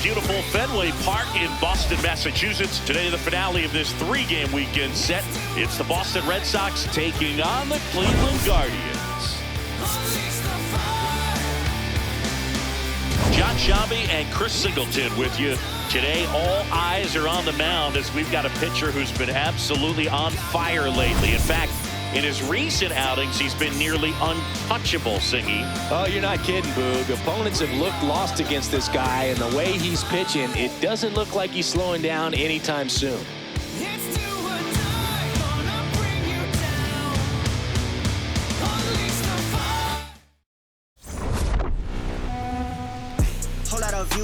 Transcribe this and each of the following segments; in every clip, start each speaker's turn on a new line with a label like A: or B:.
A: beautiful Fenway Park in Boston, Massachusetts. Today, the finale of this three-game weekend set. It's the Boston Red Sox taking on the Cleveland Guardians. John Shambi and Chris Singleton with you. Today, all eyes are on the mound as we've got a pitcher who's been absolutely on fire lately. In fact, in his recent outings, he's been nearly untouchable, Singy.
B: Oh, you're not kidding, Boog. Opponents have looked lost against this guy, and the way he's pitching, it doesn't look like he's slowing down anytime soon.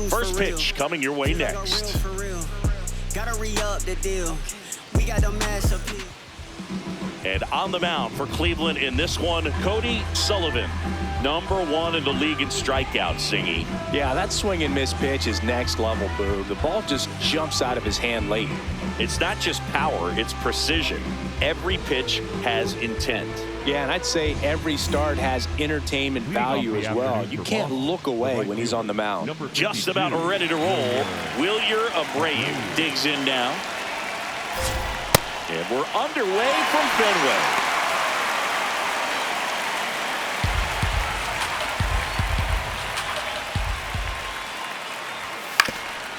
A: First pitch coming your way next.
C: Gotta re-up the deal. We got a mass appeal.
A: And on the mound for Cleveland in this one, Cody Sullivan, #1 in the league in strikeouts, Singy.
B: Yeah, that swing and miss pitch is next level, Boog. The ball just jumps out of his hand late.
A: It's not just power, it's precision. Every pitch has intent.
B: Yeah, and I'd say every start has entertainment value as well. You can't look away when he's on the mound.
A: Just about ready to roll. Wilyer Abreu digs in now. And we're underway from Fenway.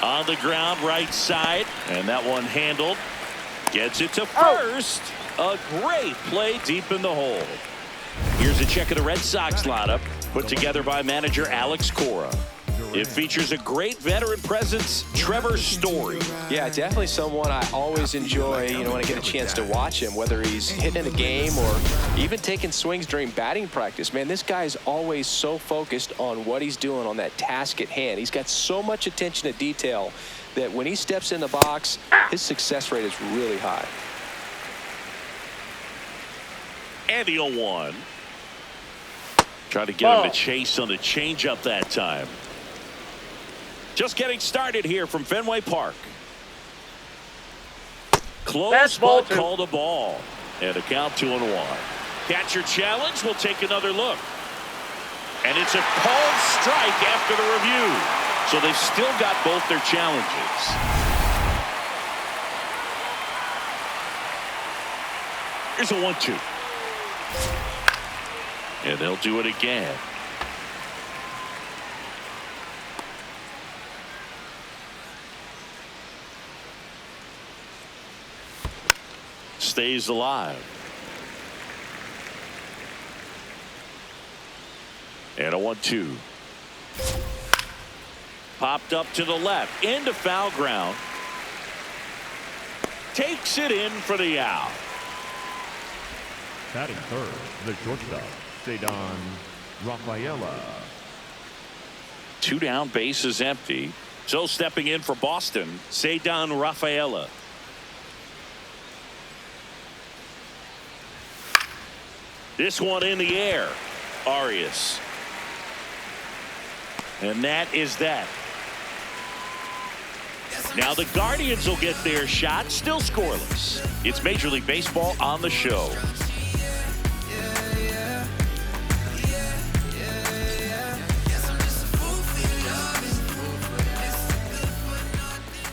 A: On the ground, right side. And that one handled. Gets it to first. A great play deep in the hole. Here's a check of the Red Sox lineup put together by manager Alex Cora. It features a great veteran presence, Trevor Story.
B: Yeah, definitely someone I always enjoy, when I get a chance to watch him, whether he's hitting in a game or even taking swings during batting practice. Man, this guy is always so focused on what he's doing on that task at hand. He's got so much attention to detail that when he steps in the box, his success rate is really high.
A: And the 0-1. Trying to get him to chase on the changeup that time. Just getting started here from Fenway Park. Close but called a ball. And a count 2-1. Catcher challenge. We'll take another look. And it's a called strike after the review. So they've still got both their challenges. Here's a 1-2. And they'll do it again. Stays alive. And a 1-2. Popped up to the left into foul ground. Takes it in for the out.
D: Batting third, the shortstop, Cedar Rafaela.
A: 2 down, bases empty. So stepping in for Boston, Cedar Rafaela. This one in the air. Arias. And that is that. Now the Guardians will get their shot, still scoreless. It's Major League Baseball on the show.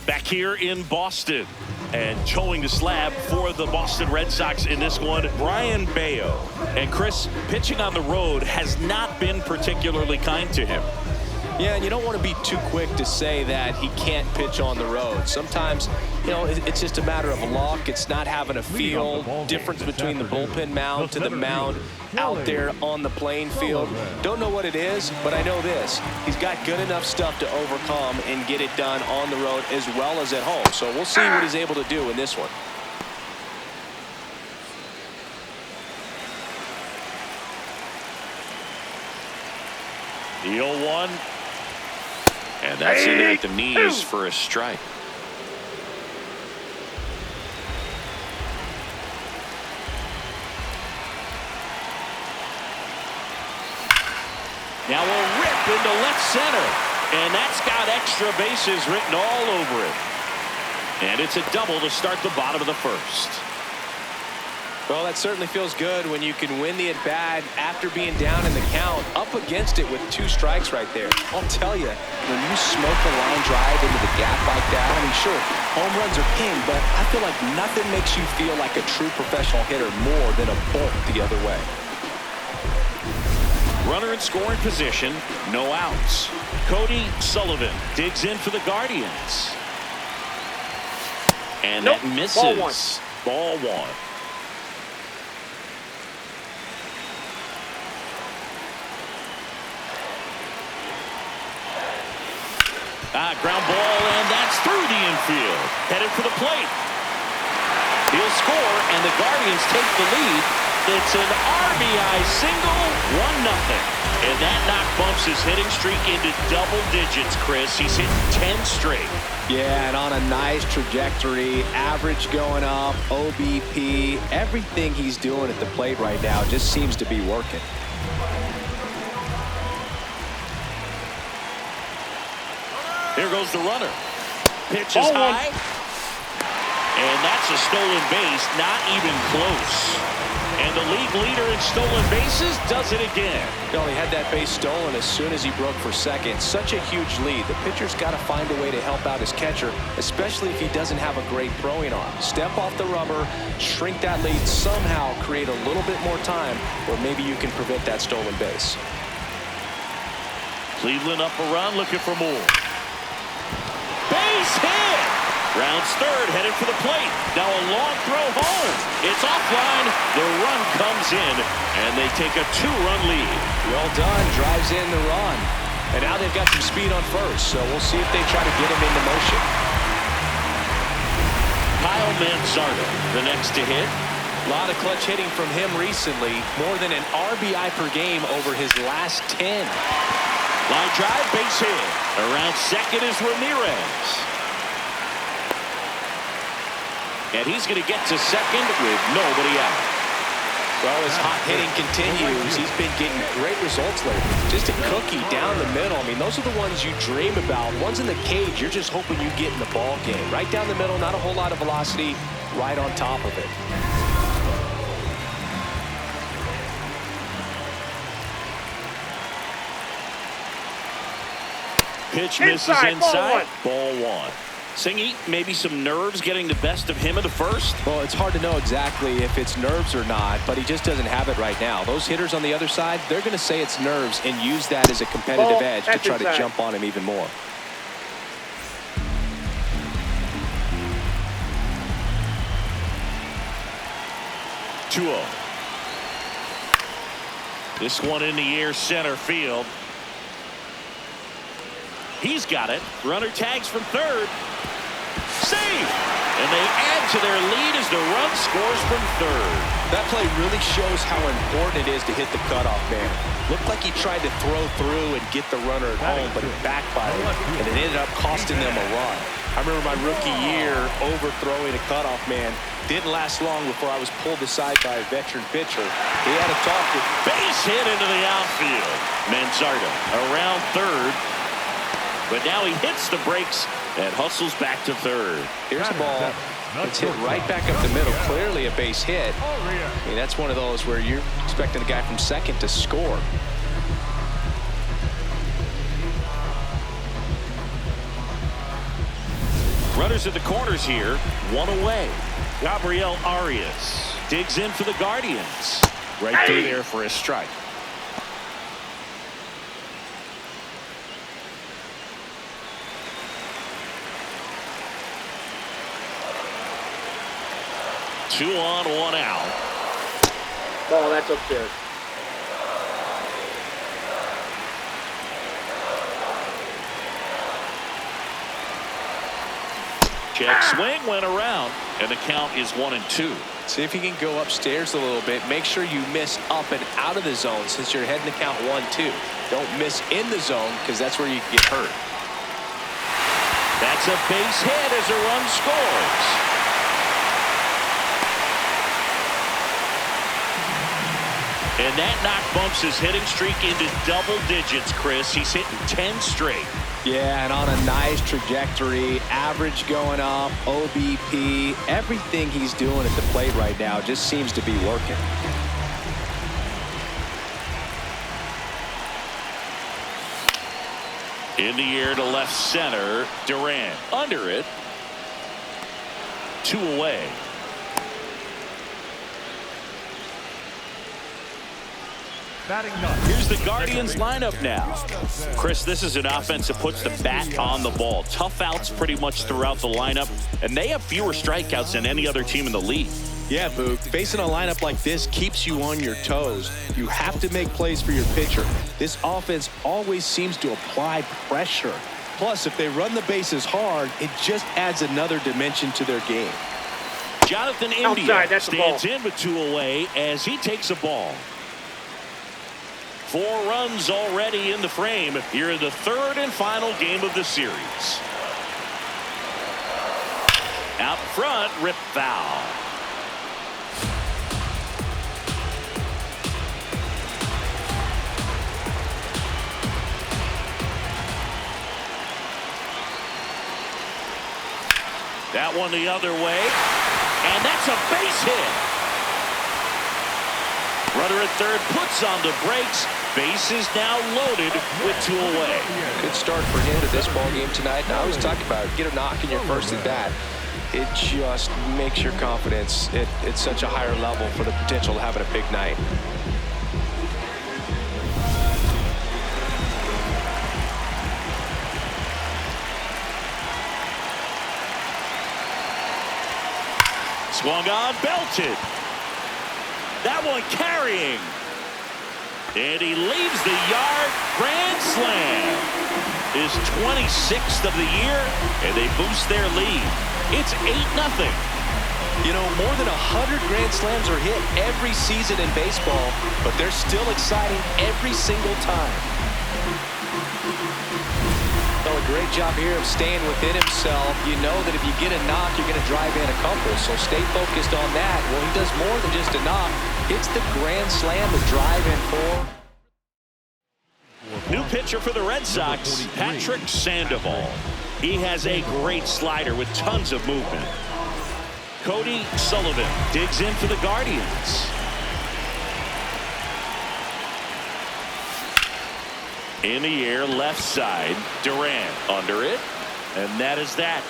A: Back here in Boston. And towing the slab for the Boston Red Sox in this one, Brian Bayo. And Chris, pitching on the road has not been particularly kind to him.
B: Yeah, and you don't want to be too quick to say that he can't pitch on the road. Sometimes, it's just a matter of luck. It's not having a feel difference between the bullpen mound to the mound out there on the playing field. Don't know what it is, but I know this. He's got good enough stuff to overcome and get it done on the road as well as at home. So we'll see what he's able to do in this one.
A: The 0-1. And that's in at the knees for a strike. Now a rip into left center. And that's got extra bases written all over it. And it's a double to start the bottom of the first.
B: Well, that certainly feels good when you can win the at-bat after being down in the count, up against it with 2 strikes right there. I'll tell you, when you smoke a line drive into the gap like that, I mean, sure, home runs are king, but I feel like nothing makes you feel like a true professional hitter more than a bolt the other way.
A: Runner in scoring position, no outs. Cody Sullivan digs in for the Guardians. And that misses. Ball 1. Ground ball, and that's through the infield. Headed for the plate. He'll score, and the Guardians take the lead. It's an RBI single, 1-0. And that knock bumps his hitting streak into double digits, Chris. He's hit 10 straight.
B: Yeah, and on a nice trajectory, average going up, OBP, everything he's doing at the plate right now just seems to be working.
A: Here goes the runner. Pitch is high. And that's a stolen base, not even close. And the league leader in stolen bases does it again.
B: He only had that base stolen as soon as he broke for second. Such a huge lead. The pitcher's got to find a way to help out his catcher, especially if he doesn't have a great throwing arm. Step off the rubber, shrink that lead, somehow create a little bit more time where maybe you can prevent that stolen base.
A: Cleveland up a run, looking for more. Base hit! Rounds third, headed for the plate. Now a long throw home. It's offline. The run comes in, and they take a 2-run lead.
B: Well done. Drives in the run. And now they've got some speed on first, so we'll see if they try to get him into motion.
A: Kyle Manzardo, the next to hit.
B: A lot of clutch hitting from him recently. More than an RBI per game over his last 10.
A: Line drive, base hit. Around second is Ramirez. And he's going to get to second with nobody out.
B: Well, as hot hitting continues, he's been getting great results lately. Just a cookie down the middle. I mean, those are the ones you dream about. Ones in the cage, you're just hoping you get in the ball game. Right down the middle, not a whole lot of velocity, right on top of it.
A: Pitch misses inside. Ball 1. Singy, maybe some nerves getting the best of him in the first?
B: Well, it's hard to know exactly if it's nerves or not, but he just doesn't have it right now. Those hitters on the other side, they're going to say it's nerves and use that as a competitive edge to try to jump on him even more.
A: This one in the air, center field. He's got it. Runner tags from third. Save! And they add to their lead as the run scores from third.
B: That play really shows how important it is to hit the cutoff man. Looked like he tried to throw through and get the runner at home, but it backfired, and it ended up costing them a run. I remember my rookie year overthrowing a cutoff man. Didn't last long before I was pulled aside by a veteran pitcher. He had a talk with
A: base hit into the outfield. Manzardo around third. But now he hits the brakes and hustles back to third.
B: Here's the ball. It's hit right back up the middle. Clearly a base hit. I mean, that's one of those where you're expecting the guy from second to score.
A: Runners at the corners here. One away. Gabriel Arias digs in for the Guardians. Right through there for a strike. Two on, one out.
E: Ball, that's upstairs.
A: Check swing, went around, and the count is 1-2.
B: See if you can go upstairs a little bit. Make sure you miss up and out of the zone since you're heading to count 1-2. Don't miss in the zone because that's where you can get hurt.
A: That's a base hit as a run scores. And that knock bumps his hitting streak into double digits, Chris. He's hitting 10 straight.
B: Yeah, and on a nice trajectory, average going up, OBP, everything he's doing at the plate right now just seems to be working.
A: In the air to left center, Durant under it. 2 away. Here's the Guardians lineup now. Chris, this is an offense that puts the bat on the ball. Tough outs pretty much throughout the lineup, and they have fewer strikeouts than any other team in the league.
F: Yeah, Boog. Facing a lineup like this keeps you on your toes. You have to make plays for your pitcher. This offense always seems to apply pressure. Plus, if they run the bases hard, it just adds another dimension to their game.
A: Jonathan India stands in with 2 away as he takes a ball. 4 runs already in the frame here in the 3rd and final game of the series. Out front, rip foul. That one the other way, and that's a base hit. Runner at third puts on the brakes. Base is now loaded with 2 away.
B: Good start for him to this ball game tonight. And I always talk about it. Get a knock in your first at bat. It just makes your confidence at such a higher level for the potential of having a big night.
A: Swung on, belted. That one carrying. And he leaves the yard. Grand slam. His 26th of the year, and they boost their lead. It's 8-0.
B: You know, more than 100 grand slams are hit every season in baseball, but they're still exciting every single time. So a great job here of staying within himself. You know that if you get a knock, you're going to drive in a couple, so stay focused on that. Well, he does more than just a knock. It's the grand slam to drive in for.
A: New pitcher for the Red Sox, Patrick Sandoval. He has a great slider with tons of movement. Cody Sullivan digs in for the Guardians. In the air, left side, Durant under it, and that is that.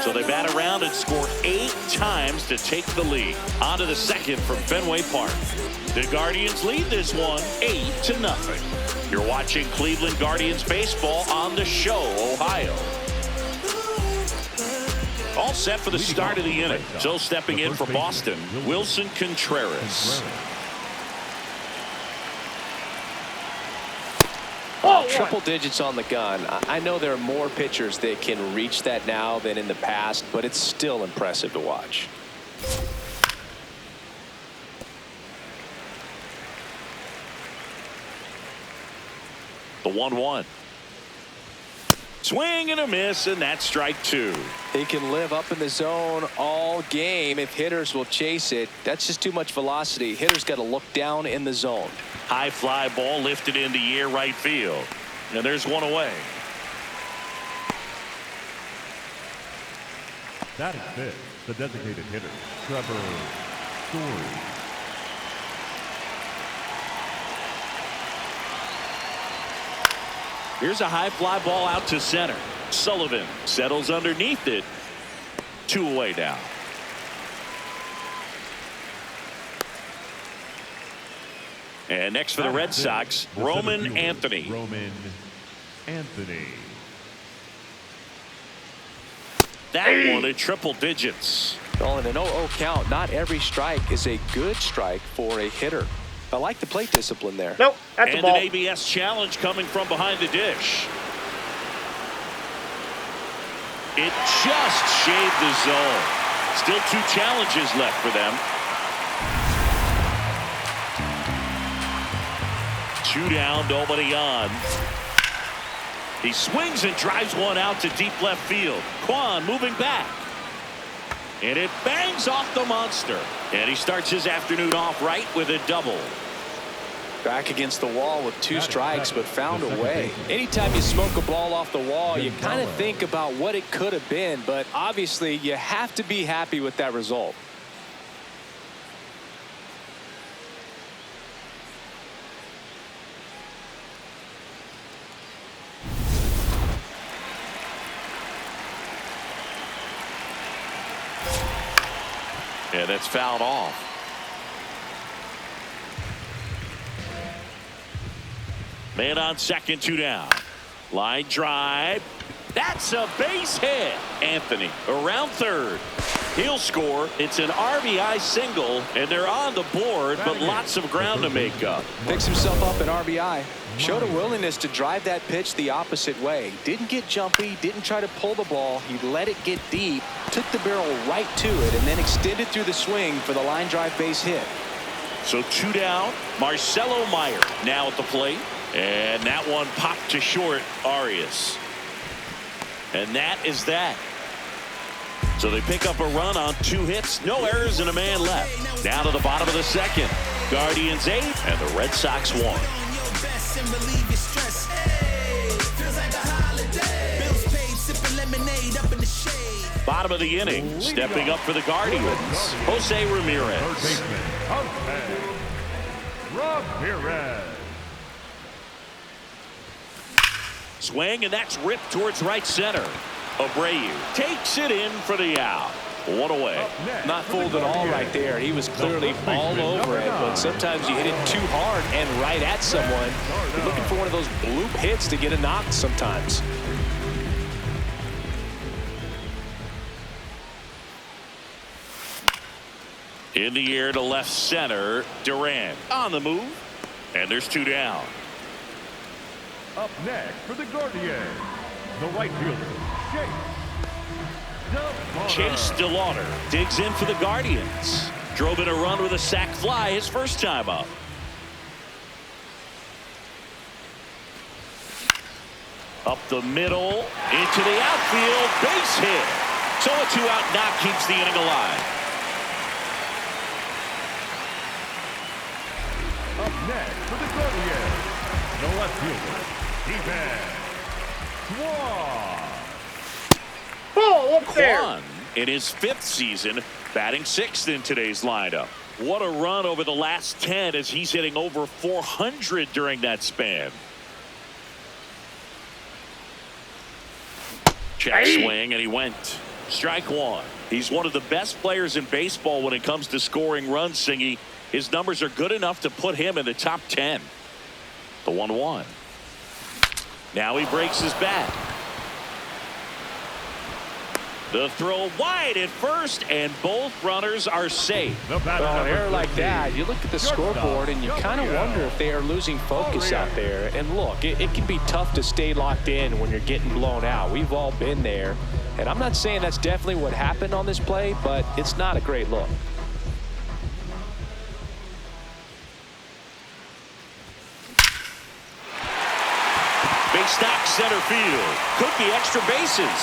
A: So they bat around and score 8 times to take the lead. On to the second from Fenway Park. The Guardians lead this one 8-0. You're watching Cleveland Guardians baseball on The Show, Ohio. All set for the start of the inning. So stepping in for Boston, Wilson Contreras.
B: Triple digits on the gun. I know there are more pitchers that can reach that now than in the past, but it's still impressive to watch.
A: The 1-1. Swing and a miss, and that's strike 2.
B: He can live up in the zone all game if hitters will chase it. That's just too much velocity. Hitters got to look down in the zone.
A: High fly ball lifted in the air, right field. And there's one away.
D: That is it. The designated hitter, Trevor Story.
A: Here's a high fly ball out to center. Sullivan settles underneath it. 2 away now. And next for the Red Sox, Roman Anthony.
D: Roman Anthony.
A: That one at triple digits.
B: Well, in an 0-0 count, not every strike is a good strike for a hitter. I like the plate discipline there.
E: Nope, that's a ball.
A: And an ABS challenge coming from behind the dish. It just shaved the zone. Still 2 challenges left for them. 2 down, nobody on. He swings and drives one out to deep left field. Kwan moving back. And it bangs off the monster. And he starts his afternoon off right with a double.
B: Back against the wall with 2 strikes, but found a way. Anytime you smoke a ball off the wall, you kind of think about what it could have been, but obviously you have to be happy with that result.
A: And that's fouled off. Man on second, 2 down. Line drive. That's a base hit. Anthony around third. He'll score. It's an RBI single, and they're on the board, but lots of ground to make up.
B: Picks himself up an RBI. Showed a willingness to drive that pitch the opposite way. Didn't get jumpy, didn't try to pull the ball. He let it get deep, took the barrel right to it, and then extended through the swing for the line drive base hit.
A: So 2 down. Marcelo Meyer now at the plate. And that one popped to short, Arias. And that is that. So they pick up a run on 2 hits, no errors, and a man left. Down to the bottom of the second. Guardians 8 and the Red Sox 1. Bottom of the inning, stepping up for the Guardians, Jose Ramirez. Swing, and that's ripped towards right center. Abreu takes it in for the out. 1 away.
B: Not fooled at all right there. He was clearly all over it, but sometimes you hit it too hard and right at someone. You're looking for one of those bloop hits to get a knock sometimes.
A: In the air to left center, Durant on the move, and there's 2 down.
D: Up next for the Guardians, the right fielder,
A: Chase DeLauder digs in for the Guardians. Drove in a run with a sac fly his first time up. Up the middle, into the outfield, base hit. So a 2-out knock keeps the inning alive.
D: Up next for the Guardians, the left fielder,
E: Ball up there.
A: Kwan in his 5th season, batting 6th in today's lineup. What a run over the last 10 as he's hitting over 400 during that span. Check swing, and he went. Strike 1. He's one of the best players in baseball when it comes to scoring runs, Singy. His numbers are good enough to put him in the top 10. The 1-1. Now he breaks his bat. The throw wide at first, and both runners are safe.
B: Well, an error like that, you look at the scoreboard and you kind of wonder if they are losing focus out there. And look, it can be tough to stay locked in when you're getting blown out. We've all been there. And I'm not saying that's definitely what happened on this play, but it's not a great look.
A: Base knock center field. Could be extra bases.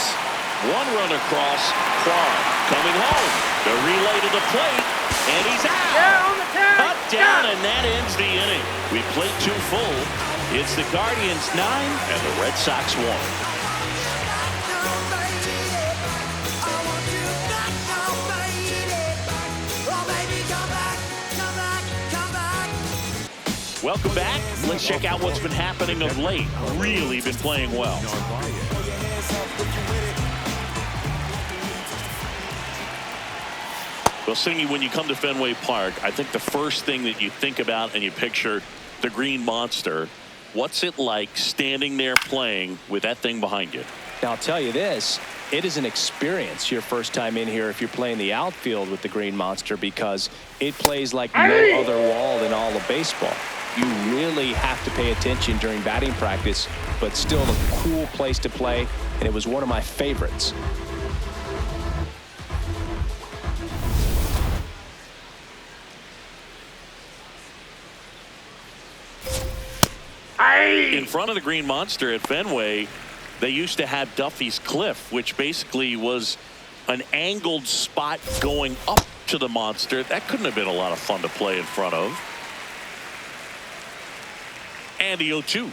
A: 1 run across. Kwan coming home. The relay to the plate, and he's out.
E: Yeah, on the tag.
A: Cut down, and that ends the inning. We played 2 full. It's the Guardians 9 and the Red Sox 1. Welcome back. Let's check out what's been happening of late. Really been playing well. Well, Singy, when you come to Fenway Park, I think the first thing that you think about and you picture the Green Monster. What's it like standing there playing with that thing behind you?
B: Now, I'll tell you this. It is an experience your first time in here if you're playing the outfield with the Green Monster, because it plays like no other wall in all of baseball. You really have to pay attention during batting practice, but still a cool place to play, and it was one of my favorites.
A: In front of the Green Monster at Fenway, they used to have Duffy's Cliff, which basically was an angled spot going up to the Monster. That couldn't have been a lot of fun to play in front of. And the 0-2.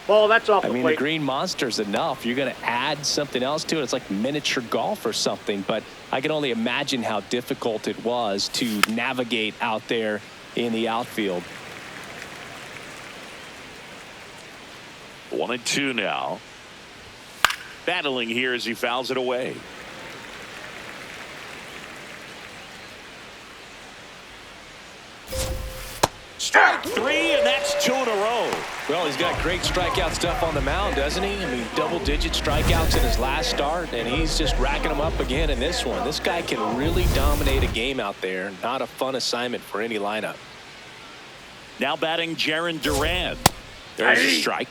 E: Ball, that's off
B: I
E: the
B: mean, the
E: plate.
B: green monster's enough. You're going to add something else to it. It's like miniature golf or something. But I can only imagine how difficult it was to navigate out there in the outfield.
A: 1-2 now. Battling here as he fouls it away. Strike 3, and that's 2 in a row.
B: Well, he's got great strikeout stuff on the mound, doesn't he? I mean, double-digit strikeouts in his last start, and he's just racking them up again in this one. This guy can really dominate a game out there. Not a fun assignment for any lineup.
A: Now batting Jarren Duran. There's a strike.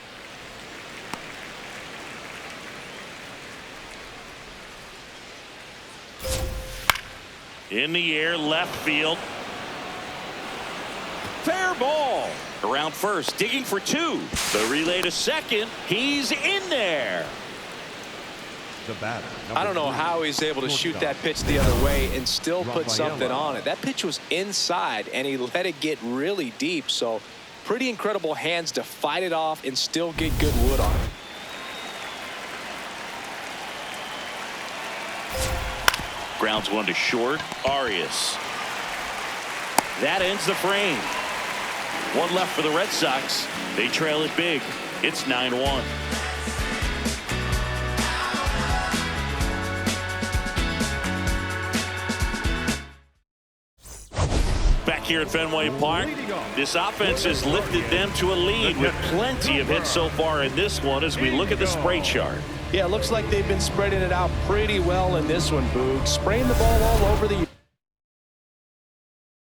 A: In the air, left field. Fair ball. Around first, digging for 2. The relay to second. He's in there.
D: The batter.
B: I don't know how he's able to shoot that pitch the other way and still put something on it. That pitch was inside, and he let it get really deep. So pretty incredible hands to fight it off and still get good wood on it.
A: Grounds one to short. Arias. That ends the frame. One left for the Red Sox. They trail it big. It's 9-1. Back here at Fenway Park, this offense has lifted them to a lead with plenty of hits so far in this one as we look at the spray chart.
B: Yeah, it looks like they've been spreading it out pretty well in this one, Boog. Spraying the ball all over the